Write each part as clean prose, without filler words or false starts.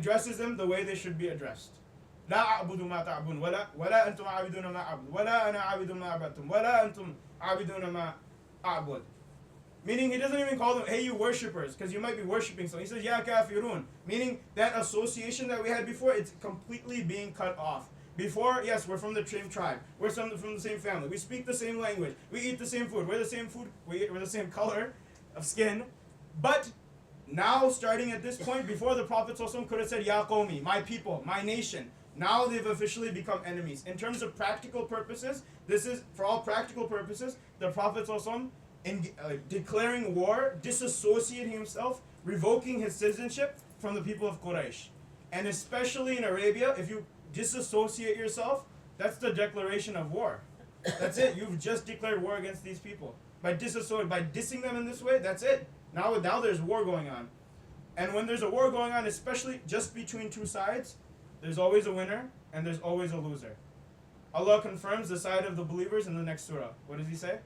addresses them the way they should be addressed. لا أعبد ما تعبدون ولا أنتم عابدون ما أعبد ولا أنا عابد ما عبدتم ولا أنتم عابدون ما أعبد. Meaning he doesn't even call them, hey you worshippers, because you might be worshipping something. He says, ya kafirun. Meaning that association that we had before, it's completely being cut off. Before, yes, we're from the same tribe. We're from the same family. We speak the same language. We eat the same food. We're the same food. We're the same color of skin. But now, starting at this point, before the Prophet ﷺ could have said, ya qawmi, my people, my nation. Now they've officially become enemies. In terms of practical purposes, this is, for all practical purposes, the Prophet ﷺ declaring war, disassociating himself, revoking his citizenship from the people of Quraysh. And especially in Arabia, if you disassociate yourself, that's the declaration of war. That's it. You've just declared war against these people. By dissing them in this way, that's it. Now there's war going on. And when there's a war going on, especially just between two sides, there's always a winner and there's always a loser. Allah confirms the side of the believers in the next surah. What does he say?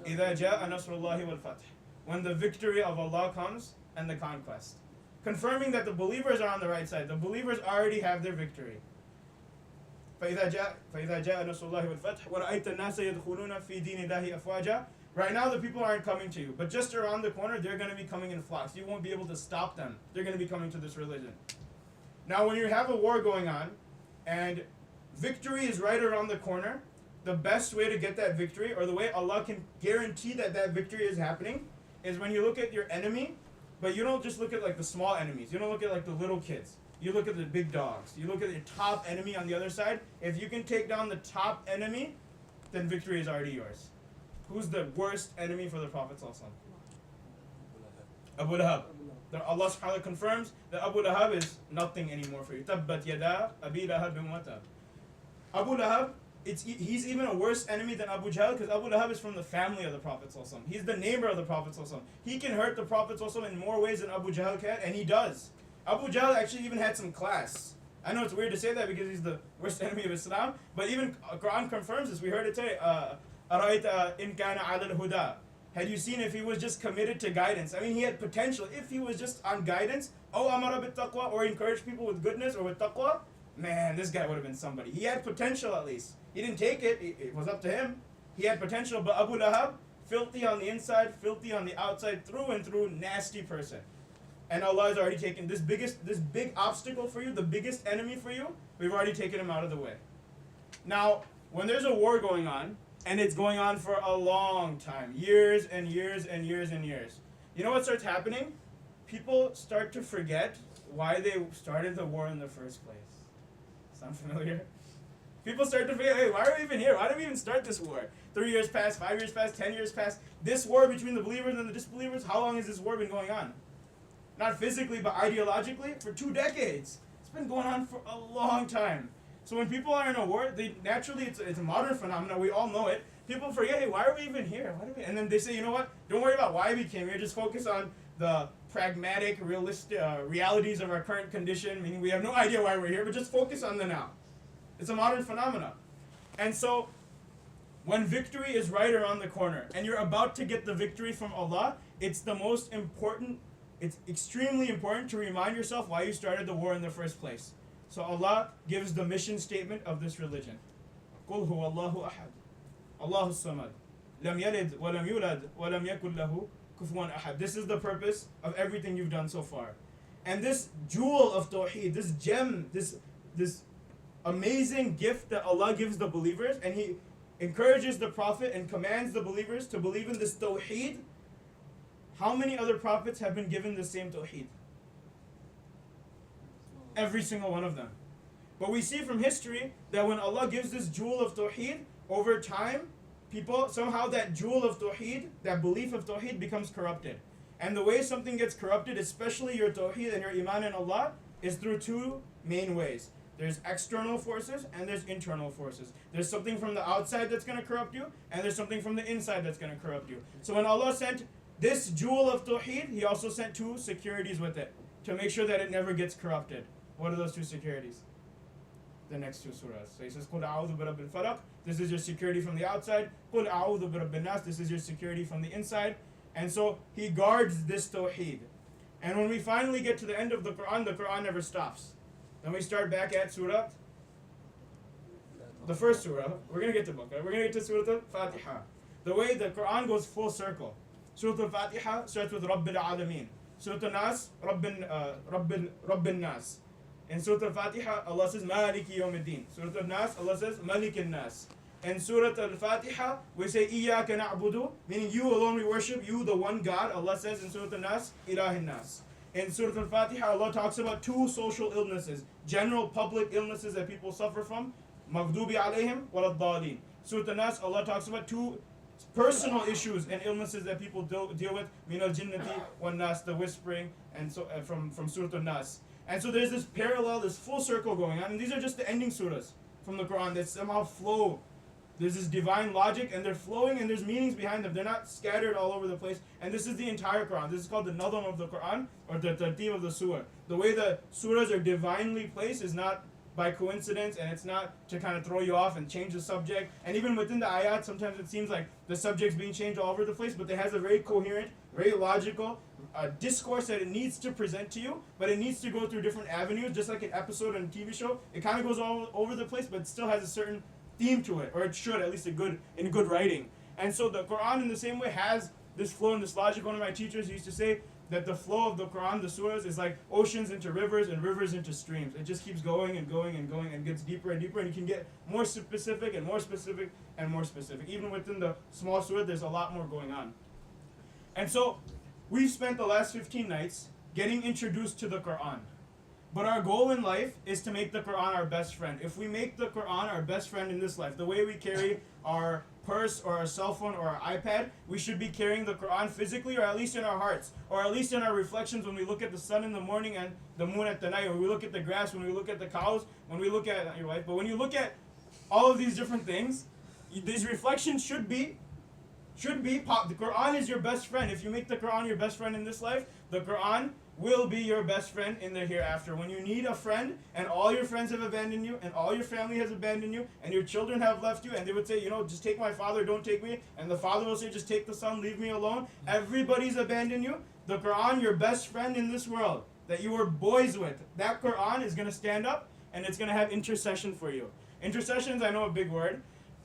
إِذَا جَاءَ نَصْرُ اللَّهِ وَالْفَتْحِ. When the victory of Allah comes and the conquest. Confirming that the believers are on the right side. The believers already have their victory. فَإِذَا جَاءَ نَصْرُ اللَّهِ وَالْفَتْحِ وَرَأَيْتَ النَّاسَ يَدْخُلُونَ فِي دِينِ اللَّهِ أَفْوَاجًا. Right now the people aren't coming to you, but just around the corner they're going to be coming in flocks. You won't be able to stop them. They're going to be coming to this religion. Now when you have a war going on and victory is right around the corner, the best way to get that victory, or the way Allah can guarantee that that victory is happening, is when you look at your enemy, but you don't just look at like the small enemies. You don't look at like the little kids. You look at the big dogs. You look at your top enemy on the other side. If you can take down the top enemy, then victory is already yours. Who's the worst enemy for the Prophet ﷺ? Abu Lahab. Allah subhanahu wa ta'ala confirms that Abu Lahab is nothing anymore for you. Tabbat yada Abi Lahab bin Watab. Abu Lahab, he's even a worse enemy than Abu Jahl, because Abu Lahab is from the family of the Prophet ﷺ. He's the neighbor of the Prophet ﷺ. He can hurt the Prophet ﷺ in more ways than Abu Jahl can, and he does. Abu Jahl actually even had some class. I know it's weird to say that because he's the worst enemy of Islam, but even Quran confirms this. We heard it today. أَرَأَيْتَ إِنْ كَانَ عَلَى الْهُدَى. Had you seen if he was just committed to guidance? I mean, he had potential. If he was just on guidance, amara bit taqwa, or encouraged people with goodness or with taqwa, man, this guy would have been somebody. He had potential at least. He didn't take it. It was up to him. He had potential, but Abu Lahab, filthy on the inside, filthy on the outside, through and through, nasty person. And Allah has already taken this big obstacle for you, the biggest enemy for you, we've already taken him out of the way. Now, when there's a war going on, and it's going on for a long time, years and years and years and years, you know what starts happening? People start to forget why they started the war in the first place. Sound familiar? People start to forget, hey, why are we even here? Why did we even start this war? 3 years passed, 5 years passed, 10 years passed. This war between the believers and the disbelievers, how long has this war been going on? Not physically, but ideologically, for 2 decades. It's been going on for a long time. So when people are in a war, they naturally, it's a modern phenomenon, we all know it. People forget, hey, why are we even here? And then they say, you know what? Don't worry about why we came here, just focus on the pragmatic, realistic realities of our current condition, meaning we have no idea why we're here, but just focus on the now. It's a modern phenomenon. And so, when victory is right around the corner, and you're about to get the victory from Allah, it's extremely important to remind yourself why you started the war in the first place. So Allah gives the mission statement of this religion. قُلْ هُوَ اللَّهُ أَحَدٌ اللَّهُ الصَّمَدُ لَمْ يَلِدْ وَلَمْ يُولَدْ وَلَمْ يَكُنْ لَهُ كُفُوًا أَحَدٌ. This is the purpose of everything you've done so far. And this jewel of Tawheed, this gem, this amazing gift that Allah gives the believers, and He encourages the Prophet and commands the believers to believe in this Tawheed. How many other prophets have been given the same Tawheed? Every single one of them. But we see from history that when Allah gives this jewel of Tawheed, over time, people, somehow that jewel of Tawheed, that belief of Tawheed becomes corrupted. And the way something gets corrupted, especially your Tawheed and your Iman in Allah, is through 2 main ways. There's external forces and there's internal forces. There's something from the outside that's going to corrupt you, and there's something from the inside that's going to corrupt you. So when Allah sent this jewel of Tawheed, He also sent 2 securities with it to make sure that it never gets corrupted. What are those 2 securities? The next 2 surahs. So He says, قُلْ أَعُوذُ بِرَبِّ الْفَلَقِ. This is your security from the outside. قُلْ أَعُوذُ بِرَبِّ النَّاسِ. This is your security from the inside. And so He guards this Tawheed. And when we finally get to the end of the Quran never stops. Then we start back at Surah, the first surah. We're going to get to book. Right? We're going to get to Surah Al-Fatiha. The way the Quran goes full circle. Surah Al-Fatiha starts with Rabbil Alameen. Surah Al-Nas, Rabbil Nas. In Surah Al-Fatiha, Allah says, Maliki Yawmiddin. Surah Al-Nas, Allah says, Malik Al-Nas. In Surah Al-Fatiha, we say, Iyaka na'budu, meaning you alone we worship, you the one God. Allah says in Surah Al-Nas, Ilahin Nas. In Surah Al-Fatiha, Allah talks about two social illnesses, general public illnesses that people suffer from, Maghdubi alayhim waladdaleen. Surah Al-Nas, Allah talks about two personal issues and illnesses that people deal with, min al-jinnati wan nas, the whispering, and so from Surah Al-Nas. And so there's this parallel, this full circle going on, and these are just the ending surahs from the Quran that somehow flow. There's this divine logic, and they're flowing, and there's meanings behind them. They're not scattered all over the place. And this is the entire Quran. This is called the nadam of the Quran, or the tartib of the surah. The way the surahs are divinely placed is not by coincidence, and it's not to kind of throw you off and change the subject. And even within the ayat, sometimes it seems like the subject's being changed all over the place, but it has a very coherent, very logical discourse that it needs to present to you, but it needs to go through different avenues, just like an episode on a TV show. It kind of goes all over the place, but it still has a certain theme to it, or it should, at least in good writing. And so the Quran in the same way has this flow and this logic. One of my teachers used to say that the flow of the Quran, the surahs, is like oceans into rivers and rivers into streams. It just keeps going and going and going and gets deeper and deeper, and you can get more specific and more specific and more specific. Even within the small surah, there's a lot more going on. And so we've spent the last 15 nights getting introduced to the Quran. But our goal in life is to make the Quran our best friend. If we make the Quran our best friend in this life, the way we carry our purse or our cell phone or our iPad, we should be carrying the Quran physically, or at least in our hearts, or at least in our reflections when we look at the sun in the morning and the moon at the night, when we look at the grass, when we look at the cows, when we look at your wife. But when you look at all of these different things, these reflections should be the Quran is your best friend. If you make the Quran your best friend in this life, the Quran will be your best friend in the hereafter. When you need a friend and all your friends have abandoned you and all your family has abandoned you and your children have left you, and they would say, just take my father, don't take me, and the father will say, just take the son, leave me alone. Everybody's abandoned you. The Quran, your best friend in this world that you were boys with, that Quran is going to stand up and it's going to have intercession for you. Intercession is, I know, a big word,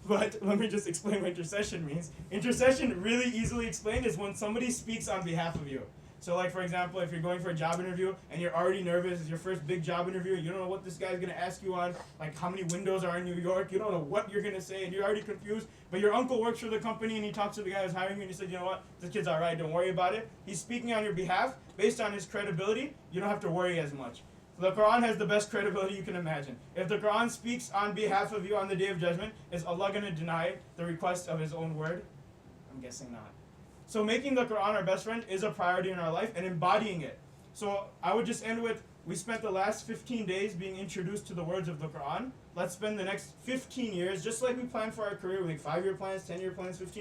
but let me just explain what intercession means. Intercession, really easily explained, is when somebody speaks on behalf of you. So like, for example, if you're going for a job interview and you're already nervous, it's your first big job interview, you don't know what this guy's going to ask you on, like how many windows are in New York, you don't know what you're going to say, and you're already confused, but your uncle works for the company and he talks to the guy who's hiring you and he said, you know what, this kid's all right, don't worry about it. He's speaking on your behalf. Based on his credibility, you don't have to worry as much. So the Quran has the best credibility you can imagine. If the Quran speaks on behalf of you on the Day of Judgment, is Allah going to deny the request of His own word? I'm guessing not. So making the Quran our best friend is a priority in our life, and embodying it. So I would just end with, we spent the last 15 days being introduced to the words of the Quran. Let's spend the next 15 years, just like we plan for our career, like 5-year plans, 10-year plans, 15